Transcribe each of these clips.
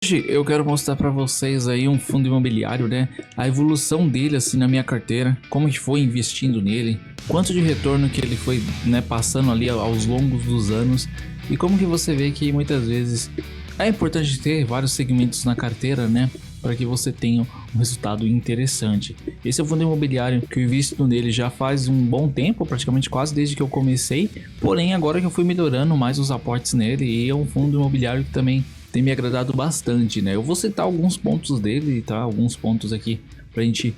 Hoje eu quero mostrar para vocês aí um fundo imobiliário, né? A evolução dele assim na minha carteira, como que foi investindo nele, quanto de retorno que ele foi, né, passando ali aos longos dos anos e como que você vê que muitas vezes é importante ter vários segmentos na carteira, né? Para que você tenha um resultado interessante. Esse é o fundo imobiliário que eu invisto nele já faz um bom tempo, praticamente quase desde que eu comecei. Porém, agora que eu fui melhorando mais os aportes nele, e é um fundo imobiliário que também tem me agradado bastante, né? Eu vou citar alguns pontos dele, tá? Alguns pontos aqui pra gente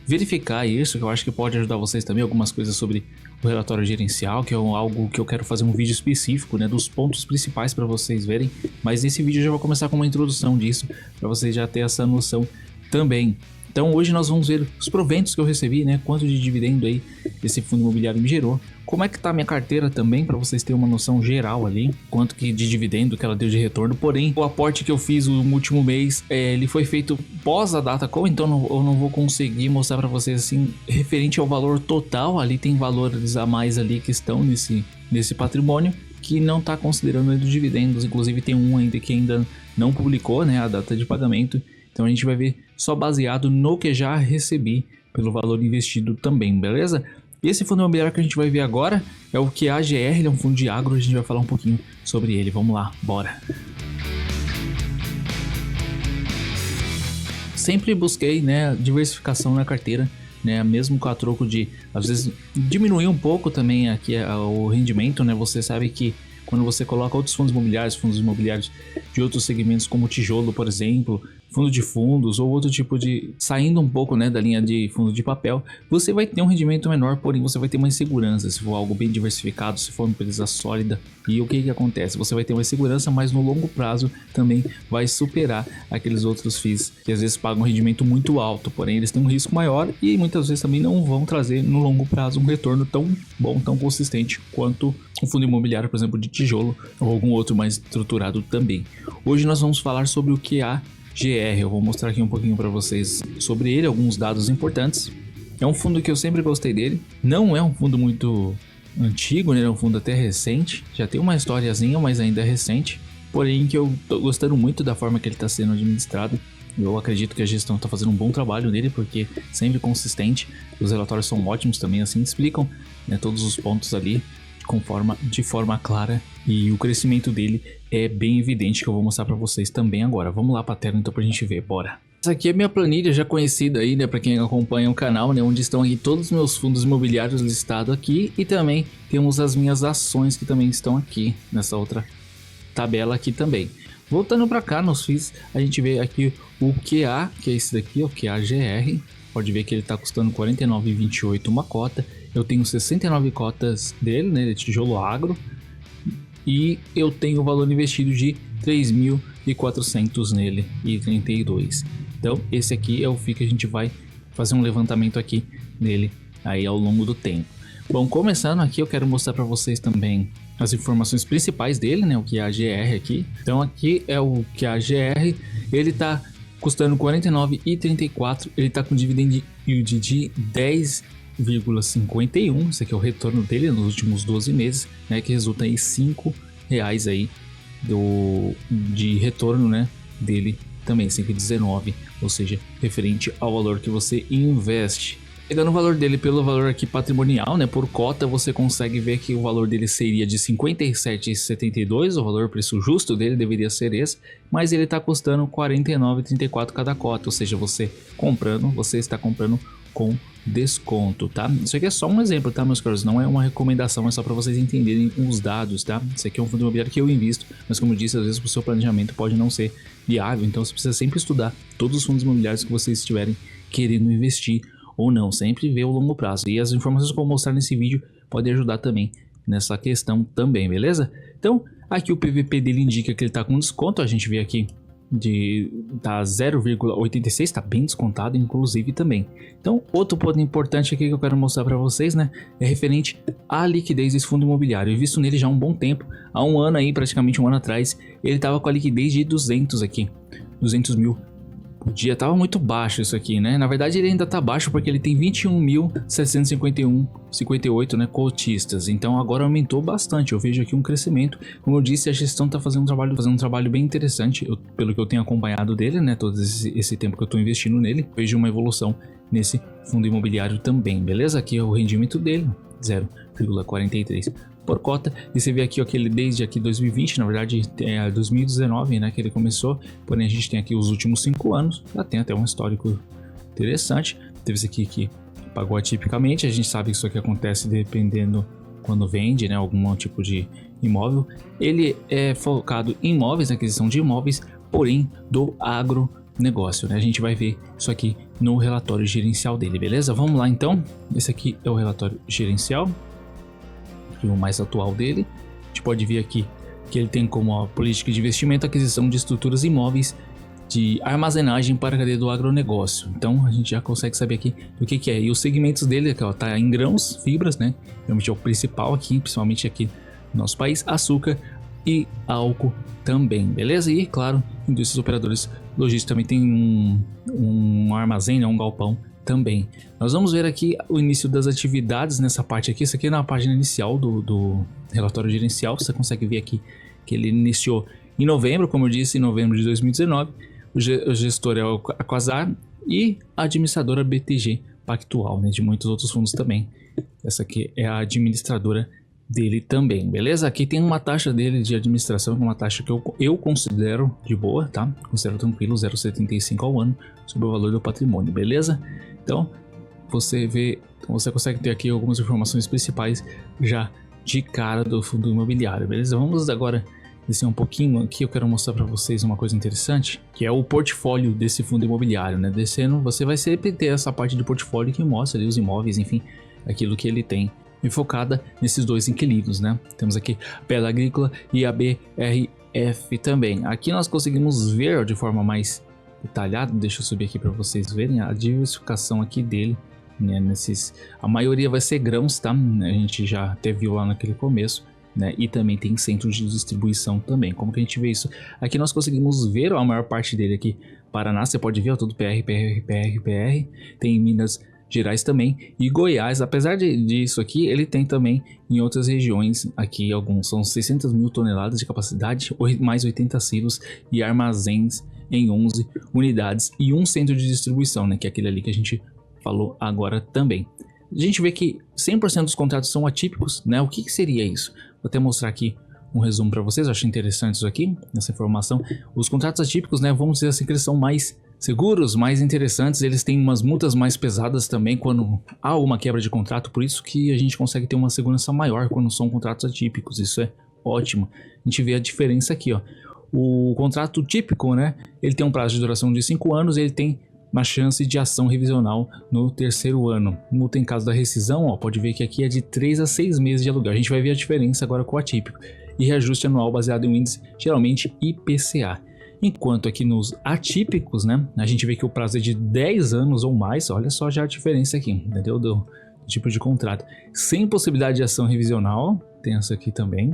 verificar isso, que eu acho que pode ajudar vocês também, algumas coisas sobre o relatório gerencial, que é algo que eu quero fazer um vídeo específico, né, dos pontos principais para vocês verem, mas nesse vídeo eu já vou começar com uma introdução disso, para vocês já terem essa noção também. Então hoje nós vamos ver os proventos que eu recebi, né, quanto de dividendo aí esse fundo imobiliário me gerou, como é que tá a minha carteira também, para vocês terem uma noção geral ali, quanto que de dividendo que ela deu de retorno. Porém, o aporte que eu fiz no último mês, ele foi feito pós a data call, então eu não vou conseguir mostrar para vocês assim, referente ao valor total. Ali tem valores a mais ali que estão nesse patrimônio, que não está considerando os dividendos. Inclusive tem um ainda que ainda não publicou, né, a data de pagamento. Então a gente vai ver só baseado no que já recebi pelo valor investido também, beleza? E esse fundo imobiliário que a gente vai ver agora é o QAGR, ele é um fundo de agro, a gente vai falar um pouquinho sobre ele. Vamos lá, bora! Sempre busquei, né, diversificação na carteira, né, mesmo com a troco de, às vezes, diminuir um pouco também aqui o rendimento, né, você sabe que quando você coloca outros fundos imobiliários de outros segmentos como tijolo, por exemplo, fundo de fundos ou outro tipo de, saindo um pouco, né, da linha de fundo de papel, você vai ter um rendimento menor, porém você vai ter uma insegurança se for algo bem diversificado, se for uma empresa sólida. E o que acontece? Você vai ter uma segurança, mas no longo prazo também vai superar aqueles outros FIIs que às vezes pagam um rendimento muito alto, porém eles têm um risco maior e muitas vezes também não vão trazer no longo prazo um retorno tão bom, tão consistente quanto um fundo imobiliário, por exemplo, de tijolo ou algum outro mais estruturado também. Hoje nós vamos falar sobre o QAGR. Eu vou mostrar aqui um pouquinho para vocês sobre ele, alguns dados importantes. É um fundo que eu sempre gostei dele. Não é um fundo muito antigo, né? É um fundo até recente. Já tem uma historiazinha, mas ainda é recente. Porém que eu tô gostando muito da forma que ele está sendo administrado. Eu acredito que a gestão está fazendo um bom trabalho nele, porque sempre consistente. Os relatórios são ótimos também, assim explicam, né, todos os pontos ali de forma clara, e o crescimento dele é bem evidente, que eu vou mostrar para vocês também agora. Vamos lá para a tela então pra gente ver, bora. Essa aqui é minha planilha já conhecida aí, né, para quem acompanha o canal, né, onde estão aqui todos os meus fundos imobiliários listados aqui, e também temos as minhas ações que também estão aqui nessa outra tabela aqui também. Voltando para cá nos FIIs, a gente vê aqui o QA, que é esse daqui, o QAGR. Pode ver que ele está custando R$ 49,28 uma cota. Eu tenho 69 cotas dele, né, de tijolo agro, e eu tenho o valor investido de 3.400 nele e 32. Então esse aqui é o FII que a gente vai fazer um levantamento aqui nele aí ao longo do tempo. Bom, começando aqui, eu quero mostrar para vocês também as informações principais dele, né, o QAGR aqui. Então aqui é o QAGR, ele tá custando R$ 49,34, ele tá com dividend yield de 10,51, esse aqui é o retorno dele nos últimos 12 meses, né, que resulta em R$5 aí de retorno, né, dele também, 5,19, ou seja, referente ao valor que você investe. Pegando o valor dele pelo valor aqui patrimonial, né, por cota, você consegue ver que o valor dele seria de R$ 57,72, o valor preço justo dele deveria ser esse, mas ele está custando R$ 49,34 cada cota, ou seja, você está comprando com desconto, tá? Isso aqui é só um exemplo, tá, meus caros? Não é uma recomendação, é só para vocês entenderem os dados, tá? Isso aqui é um fundo imobiliário que eu invisto, mas como eu disse, às vezes o seu planejamento pode não ser viável, então você precisa sempre estudar todos os fundos imobiliários que vocês estiverem querendo investir ou não, sempre ver o longo prazo, e as informações que eu vou mostrar nesse vídeo podem ajudar também nessa questão também, beleza? Então, aqui o PVP dele indica que ele está com desconto, a gente vê aqui tá 0,86, está bem descontado inclusive também. Então, outro ponto importante aqui que eu quero mostrar para vocês, né, é referente à liquidez desse fundo imobiliário. Eu visto nele já há um bom tempo, há um ano aí, praticamente um ano atrás, ele estava com a liquidez de 200 mil O dia tava muito baixo isso aqui, né? Na verdade ele ainda tá baixo porque ele tem 21.751,58, né, cotistas. Então agora aumentou bastante. Eu vejo aqui um crescimento. Como eu disse, a gestão tá fazendo um trabalho bem interessante, pelo que eu tenho acompanhado dele, né, todo esse tempo que eu tô investindo nele. Vejo uma evolução nesse fundo imobiliário também, beleza? Aqui é o rendimento dele, 0,43 por cota, e você vê aqui ó, que ele desde aqui 2020, na verdade é 2019, né, que ele começou, porém a gente tem aqui os últimos 5 anos, já tem até um histórico interessante. Teve esse aqui que pagou atipicamente, a gente sabe que isso aqui acontece dependendo quando vende, né, algum tipo de imóvel. Ele é focado em imóveis, na aquisição de imóveis, porém do agronegócio, né? A gente vai ver isso aqui no relatório gerencial dele, beleza? Vamos lá então, esse aqui é o relatório gerencial, o mais atual dele. A gente pode ver aqui que ele tem como a política de investimento a aquisição de estruturas imóveis de armazenagem para a cadeia do agronegócio. Então a gente já consegue saber aqui do que é. E os segmentos dele aqui, ó, tá em grãos, fibras, né? Realmente é o principal aqui, principalmente aqui no nosso país, açúcar e álcool também, beleza? E claro, indústrias operadoras logísticos também tem um armazém, né? Um galpão também. Nós vamos ver aqui o início das atividades nessa parte aqui. Isso aqui é na página inicial do relatório gerencial. Você consegue ver aqui que ele iniciou em novembro, como eu disse, em novembro de 2019. O gestor é o Quasar e a administradora BTG Pactual, né, de muitos outros fundos também. Essa aqui é a administradora dele também, beleza? Aqui tem uma taxa dele de administração, uma taxa que eu considero de boa, tá? Considero tranquilo, 0,75 ao ano sobre o valor do patrimônio, beleza? Então, você consegue ter aqui algumas informações principais já de cara do fundo imobiliário, beleza? Vamos agora descer um pouquinho aqui. Eu quero mostrar para vocês uma coisa interessante, que é o portfólio desse fundo imobiliário, né? Descendo, você vai sempre ter essa parte de portfólio que mostra ali os imóveis, enfim, aquilo que ele tem, e focada nesses dois inquilinos, né? Temos aqui a Bela Agrícola e a BRF também. Aqui nós conseguimos ver de forma mais detalhada, deixa eu subir aqui para vocês verem a diversificação aqui dele, né? A maioria vai ser grãos, tá? A gente já até viu lá naquele começo, né? E também tem centros de distribuição também. Como que a gente vê isso? Aqui nós conseguimos ver a maior parte dele aqui, Paraná, você pode ver, ó, tudo PR, tem Minas Gerais também, e Goiás. Apesar disso aqui, ele tem também em outras regiões, aqui alguns, são 600 mil toneladas de capacidade, mais 80 silos e armazéns em 11 unidades e um centro de distribuição, né, que é aquele ali que a gente falou agora também. A gente vê que 100% dos contratos são atípicos, né? O que seria isso? Vou até mostrar aqui um resumo para vocês, eu achei interessante isso aqui, essa informação. Os contratos atípicos, né, vamos dizer assim que eles são mais seguros, mais interessantes, eles têm umas multas mais pesadas também quando há uma quebra de contrato, por isso que a gente consegue ter uma segurança maior quando são contratos atípicos, isso é ótimo. A gente vê a diferença aqui, ó. O contrato típico, né, ele tem um prazo de duração de 5 anos, ele tem uma chance de ação revisional no terceiro ano. Multa em caso da rescisão, ó, pode ver que aqui é de 3 a 6 meses de aluguel. A gente vai ver a diferença agora com o atípico. E reajuste anual baseado em um índice, geralmente IPCA. Enquanto aqui nos atípicos, né, a gente vê que o prazo é de 10 anos ou mais. Olha só já a diferença aqui, entendeu? Do tipo de contrato. Sem possibilidade de ação revisional, tem essa aqui também.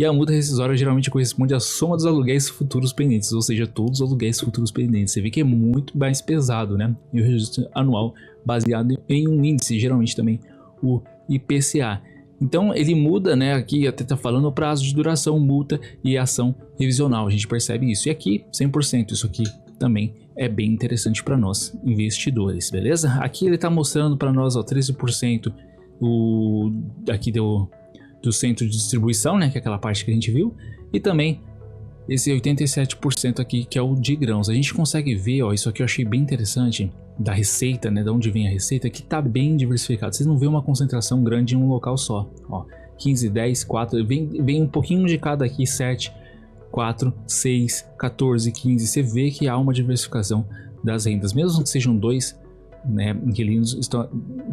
E a multa rescisória geralmente corresponde à soma dos aluguéis futuros pendentes, ou seja, todos os aluguéis futuros pendentes. Você vê que é muito mais pesado, né? E o reajuste anual baseado em um índice, geralmente também o IPCA. Então ele muda, né? Aqui até tá falando o prazo de duração, multa e ação revisional. A gente percebe isso. E aqui 100%, isso aqui também é bem interessante para nós investidores, beleza? Aqui ele tá mostrando para nós, ó, 13% aqui do centro de distribuição, né, que é aquela parte que a gente viu, e também esse 87% aqui que é o de grãos. A gente consegue ver, ó, isso aqui eu achei bem interessante, da receita, né, de onde vem a receita, que tá bem diversificado. Vocês não vê uma concentração grande em um local só, ó, 15, 10, 4, vem um pouquinho de cada aqui, 7, 4, 6, 14, 15, você vê que há uma diversificação das rendas, mesmo que sejam dois, né, inquilinos,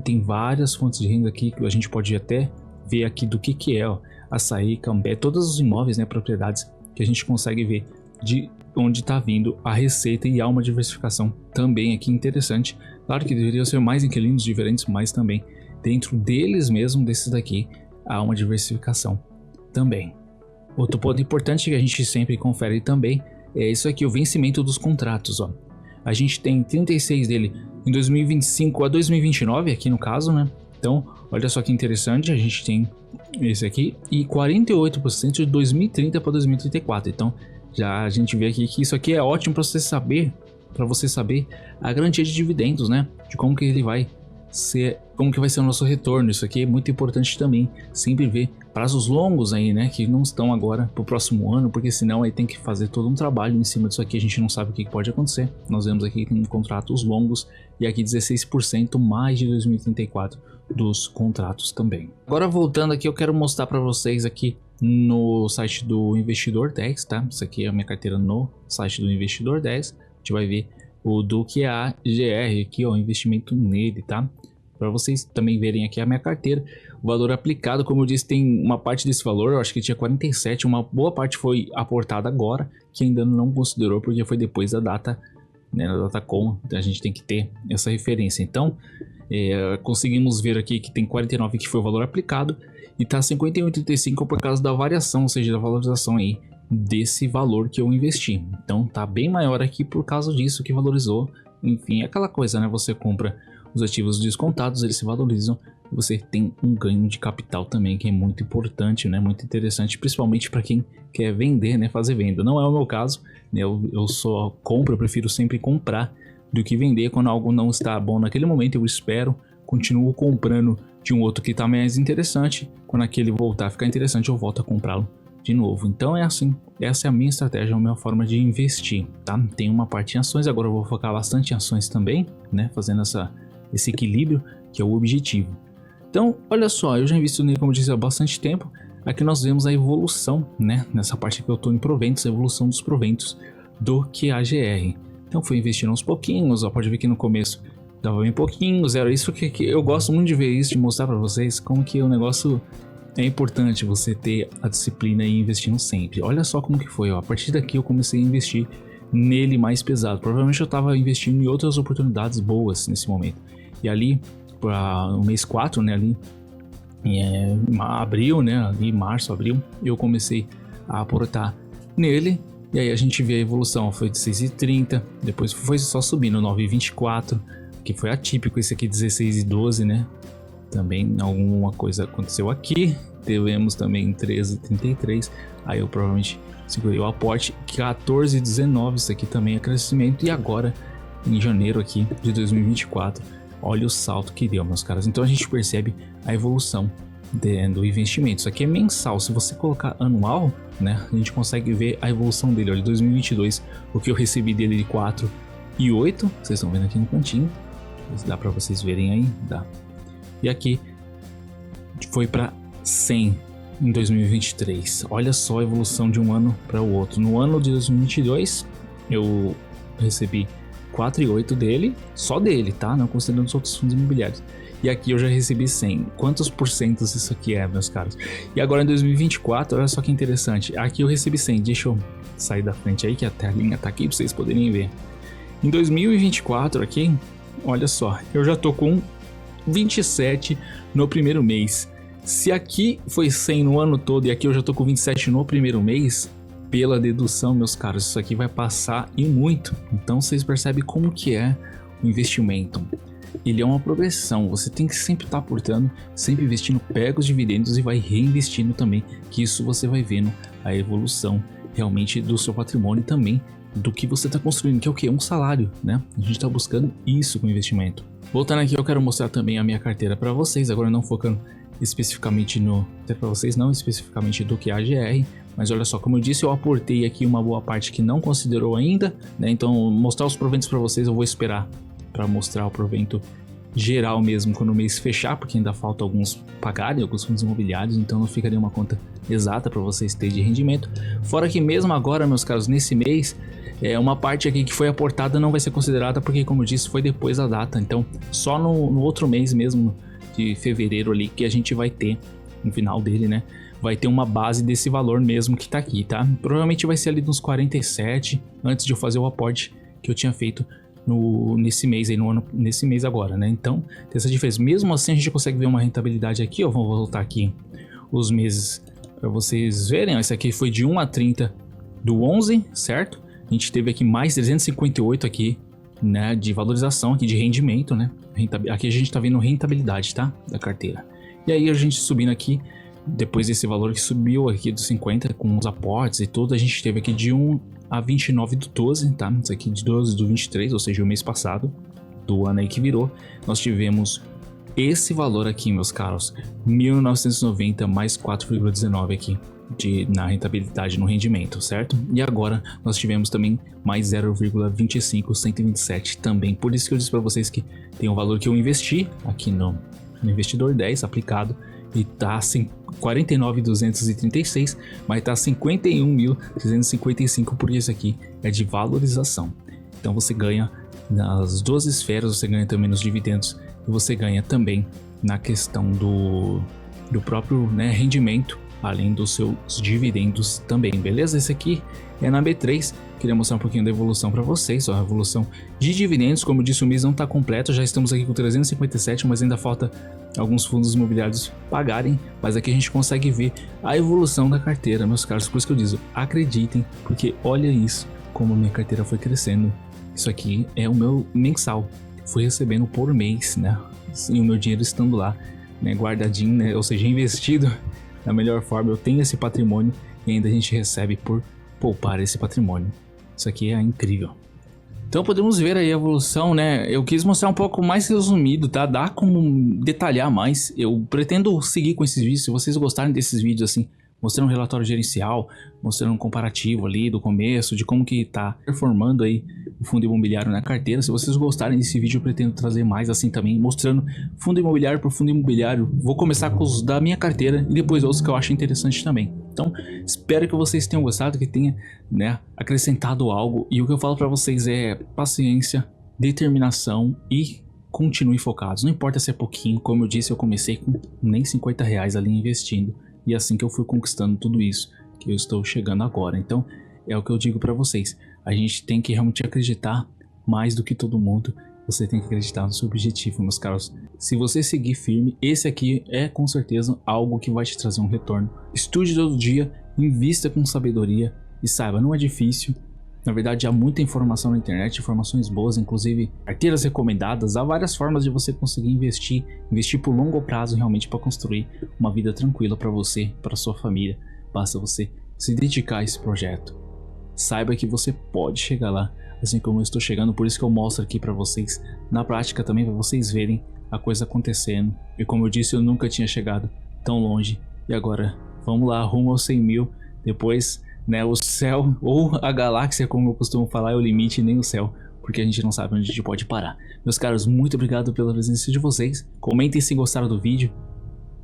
tem várias fontes de renda aqui que a gente pode até ver aqui do que é, ó, Açaí, Cambé, todos os imóveis, né, propriedades que a gente consegue ver de onde está vindo a receita, e há uma diversificação também aqui interessante. Claro que deveriam ser mais inquilinos diferentes, mas também dentro deles mesmo, desses daqui, há uma diversificação também. Outro ponto importante que a gente sempre confere também é isso aqui, o vencimento dos contratos, ó. A gente tem 36 dele em 2025 a 2029 aqui no caso, né? Então, olha só que interessante, a gente tem esse aqui e 48% de 2030 para 2034. Então, já a gente vê aqui que isso aqui é ótimo para você saber a garantia de dividendos, né? De como que ele vai ser, como que vai ser o nosso retorno. Isso aqui é muito importante também, sempre ver prazos longos aí, né, que não estão agora pro próximo ano, porque senão aí tem que fazer todo um trabalho em cima disso aqui, a gente não sabe o que pode acontecer. Nós vemos aqui que tem contratos longos e aqui 16% mais de 2034 dos contratos também. Agora voltando aqui, eu quero mostrar para vocês aqui no site do Investidor 10, tá? Isso aqui é a minha carteira no site do Investidor 10. A gente vai ver o do QAGR aqui, ó, investimento nele, tá? Para vocês também verem aqui a minha carteira, o valor aplicado, como eu disse, tem uma parte desse valor, eu acho que tinha 47, uma boa parte foi aportada agora, que ainda não considerou porque foi depois da data, né, da data com, então a gente tem que ter essa referência. Então, conseguimos ver aqui que tem 49 que foi o valor aplicado e tá 51,35 por causa da variação, ou seja, da valorização aí desse valor que eu investi. Então tá bem maior aqui por causa disso que valorizou. Enfim, é aquela coisa, né? Você compra os ativos descontados, eles se valorizam e você tem um ganho de capital também, que é muito importante, né? Muito interessante, principalmente para quem quer vender, né? Fazer venda. Não é o meu caso, né? Eu só compro, eu prefiro sempre comprar do que vender. Quando algo não está bom naquele momento, eu espero, continuo comprando de um outro que está mais interessante. Quando aquele voltar a ficar interessante, eu volto a comprá-lo de novo. Então é assim, essa é a minha estratégia, a minha forma de investir, tá? Tem uma parte em ações, agora eu vou focar bastante em ações também, né? Fazendo esse equilíbrio, que é o objetivo. Então, olha só, eu já invisto nele, como eu disse, há bastante tempo. Aqui nós vemos a evolução, né? Nessa parte que eu estou em proventos, a evolução dos proventos do QAGR. Então fui investindo aos pouquinhos, ó, pode ver que no começo dava bem pouquinho, zero. Isso que eu gosto muito de ver isso, de mostrar para vocês como que o negócio é importante, você ter a disciplina e investindo sempre. Olha só como que foi, ó. A partir daqui eu comecei a investir nele mais pesado. Provavelmente eu estava investindo em outras oportunidades boas nesse momento. E ali, para o mês 4, né, ali em abril, né, ali março, abril, eu comecei a aportar nele. E aí a gente vê a evolução, foi de 6,30, depois foi só subindo, 9,24, que foi atípico, esse aqui 16,12, né? Também alguma coisa aconteceu aqui, tivemos também 13,33, aí eu provavelmente segurei o aporte, 14,19, isso aqui também é crescimento, e agora em janeiro aqui de 2024, olha o salto que deu, meus caras. Então a gente percebe a evolução do investimento. Isso aqui é mensal, se você colocar anual, né, a gente consegue ver a evolução dele. Olha, 2022, o que eu recebi dele de 4,8, vocês estão vendo aqui no cantinho, dá para vocês verem aí, dá. E aqui foi para 100 em 2023. Olha só a evolução de um ano para o outro. No ano de 2022 eu recebi 4,8 dele, só dele, tá? Não considerando os outros fundos imobiliários. E aqui eu já recebi 100. Quantos porcentos isso aqui é, meus caros? E agora em 2024, olha só que interessante. Aqui eu recebi 100. Deixa eu sair da frente aí que a telinha tá aqui para vocês poderem ver. Em 2024 aqui, olha só, eu já tô com 27 no primeiro mês. Se aqui foi 100 no ano todo e aqui eu já tô com 27 no primeiro mês, pela dedução, meus caros, isso aqui vai passar e muito. Então vocês percebem como que é o investimento. Ele é uma progressão, você tem que sempre estar aportando, sempre investindo, pega os dividendos e vai reinvestindo também, que isso você vai vendo a evolução realmente do seu patrimônio e também do que você está construindo, que é o que? Um salário, né? A gente está buscando isso com investimento. Voltando aqui, eu quero mostrar também a minha carteira para vocês, agora não focando especificamente até para vocês não especificamente do QAGR, mas olha só, como eu disse, eu aportei aqui uma boa parte que não considerou ainda, né? Então mostrar os proventos para vocês eu vou esperar para mostrar o provento geral mesmo quando o mês fechar, porque ainda falta alguns pagarem, alguns fundos imobiliários, então não ficaria uma conta exata para vocês terem de rendimento. Fora que mesmo agora, meus caros, nesse mês, uma parte aqui que foi aportada não vai ser considerada porque, como eu disse, foi depois da data. Então só no outro mês mesmo, de fevereiro ali, que a gente vai ter, no final dele, né, vai ter uma base desse valor mesmo que tá aqui, tá? Provavelmente vai ser ali nos 47, antes de eu fazer o aporte que eu tinha feito nesse mês aí, nesse mês agora, né? Então tem essa diferença. Mesmo assim a gente consegue ver uma rentabilidade aqui, ó. Vamos voltar aqui os meses para vocês verem, ó. Esse aqui foi de 1 a 30 do 11, certo? A gente teve aqui mais 358 aqui né, de valorização aqui, de rendimento, né? Aqui a gente tá vendo rentabilidade, tá? Da carteira. E aí a gente subindo aqui, depois desse valor que subiu aqui dos 50 com os aportes e tudo, a gente teve aqui de 1 a 29 do 12, tá? Isso aqui de 12 do 23, ou seja, o mês passado, do ano aí que virou, nós tivemos esse valor aqui, meus caros, 1.990 mais 4,19 aqui na rentabilidade, no rendimento, certo? E agora nós tivemos também mais 0,25127 também. Por isso que eu disse para vocês que tem um valor que eu investi aqui no investidor 10 aplicado e tá assim 49.236, mas tá 51.355, porque isso aqui é de valorização. Então você ganha nas duas esferas, você ganha também nos dividendos e você ganha também na questão do próprio, né, rendimento, além dos seus dividendos também, beleza? Esse aqui é na B3, queria mostrar um pouquinho da evolução para vocês, ó, a evolução de dividendos. Como eu disse, o mês não está completo, já estamos aqui com 357, mas ainda falta alguns fundos imobiliários pagarem, mas aqui a gente consegue ver a evolução da carteira, meus caros. Por isso que eu digo, acreditem, porque olha isso, como a minha carteira foi crescendo. Isso aqui é o meu mensal, fui recebendo por mês, né? E o meu dinheiro estando lá, né, guardadinho, né, ou seja, investido da melhor forma. Eu tenho esse patrimônio e ainda a gente recebe por poupar esse patrimônio. Isso aqui é incrível. Então podemos ver aí a evolução, né? Eu quis mostrar um pouco mais resumido, tá? Dá como detalhar mais. Eu pretendo seguir com esses vídeos. Se vocês gostarem desses vídeos assim, mostrando um relatório gerencial, mostrando um comparativo ali do começo, de como que tá performando aí o fundo imobiliário na carteira. Se vocês gostarem desse vídeo, eu pretendo trazer mais assim também, mostrando fundo imobiliário por fundo imobiliário. Vou começar com os da minha carteira e depois outros que eu acho interessante também. Então, espero que vocês tenham gostado, que tenha, né, acrescentado algo. E o que eu falo para vocês é paciência, determinação e continuem focados. Não importa se é pouquinho, como eu disse, eu comecei com nem R$50 ali investindo. E assim que eu fui conquistando tudo isso, que eu estou chegando agora. Então, é o que eu digo para vocês. A gente tem que realmente acreditar mais do que todo mundo. Você tem que acreditar no seu objetivo, meus caros. Se você seguir firme, esse aqui é com certeza algo que vai te trazer um retorno. Estude todo dia, invista com sabedoria e saiba, não é difícil. Na verdade, há muita informação na internet, informações boas, inclusive carteiras recomendadas. Há várias formas de você conseguir investir por longo prazo realmente para construir uma vida tranquila para você, para sua família. Basta você se dedicar a esse projeto. Saiba que você pode chegar lá, assim como eu estou chegando. Por isso que eu mostro aqui para vocês na prática também, para vocês verem a coisa acontecendo. E como eu disse, eu nunca tinha chegado tão longe. E agora, vamos lá, rumo aos 100 mil. Depois, né, o céu ou a galáxia, como eu costumo falar, é o limite, nem o céu, porque a gente não sabe onde a gente pode parar. Meus caros, muito obrigado pela presença de vocês. Comentem se gostaram do vídeo,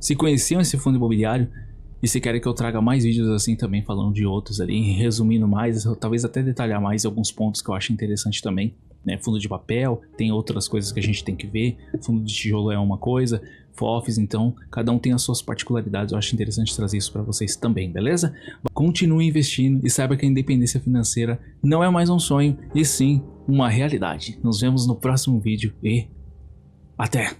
se conheciam esse fundo imobiliário e se querem que eu traga mais vídeos assim também, falando de outros ali, resumindo mais, talvez até detalhar mais alguns pontos que eu acho interessante também. Né, fundo de papel, tem outras coisas que a gente tem que ver. Fundo de tijolo é uma coisa, FOFs, então cada um tem as suas particularidades. Eu acho interessante trazer isso para vocês também, beleza? Continue investindo e saiba que a independência financeira não é mais um sonho, e sim uma realidade. Nos vemos no próximo vídeo e até!